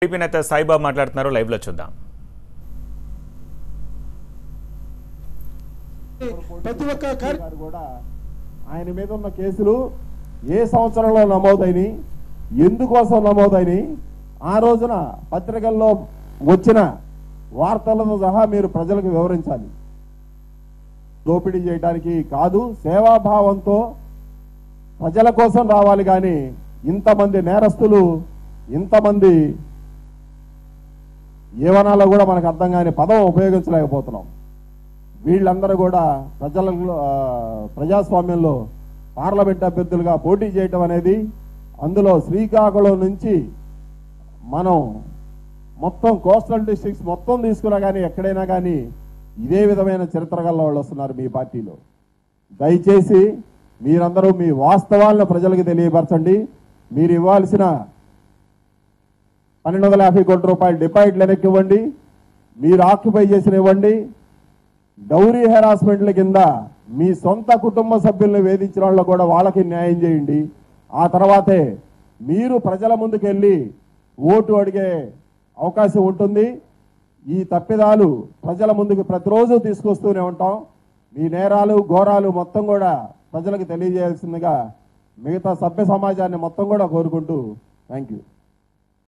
TDP నేత సాయిబాబు మాట్లాడుతున్నారు, live లో చూద్దాం. ప్రతి ఒక్క కూడా ఆయన మీద ఉన్న కేసులు ఏ సంవత్సరంలో నమోదైనవి, ఎందుకోసం నమోదైనవి, ఆ రోజున పత్రికల్లో వచ్చిన వార్తలతో సహా మీరు ప్రజలకు వివరించాలి. దోపిడీ చేయడానికి కాదు, సేవాభావంతో ప్రజల కోసం రావాలి. కానీ ఇంతమంది నేరస్తులు, ఇంతమంది ఏవనాలో కూడా మనకు అర్థం కాని పదం ఉపయోగించలేకపోతున్నాం. వీళ్ళందరూ కూడా ప్రజాస్వామ్యంలో పార్లమెంట్ అభ్యర్థులుగా పోటీ చేయటం అనేది, అందులో శ్రీకాకుళం నుంచి మనం మొత్తం కోస్టల్ డిస్ట్రిక్ట్స్ మొత్తం తీసుకున్నా కానీ ఎక్కడైనా కానీ ఇదే విధమైన చరిత్ర గల వాళ్ళు వస్తున్నారు మీ పార్టీలో. దయచేసి మీరందరూ మీ వాస్తవాలను ప్రజలకు తెలియపరచండి. మీరు ఇవ్వాల్సిన 1250 కోట్ల రూపాయల డిపాజిట్లు వెనక్కి ఇవ్వండి, మీరు ఆక్యుపై చేసిన ఇవ్వండి. డౌరీ హెరాస్మెంట్ల కింద మీ సొంత కుటుంబ సభ్యులను వేధించిన వాళ్ళు కూడా వాళ్ళకి న్యాయం చేయండి. ఆ తర్వాతే మీరు ప్రజల ముందుకెళ్ళి ఓటు అడిగే అవకాశం ఉంటుంది. ఈ తప్పిదాలు ప్రజల ముందుకు ప్రతిరోజు తీసుకొస్తూనే ఉంటాం. మీ నేరాలు ఘోరాలు మొత్తం కూడా ప్రజలకు తెలియజేయాల్సిందిగా మిగతా సభ్య సమాజాన్ని మొత్తం కూడా కోరుకుంటూ థ్యాంక్ యూ.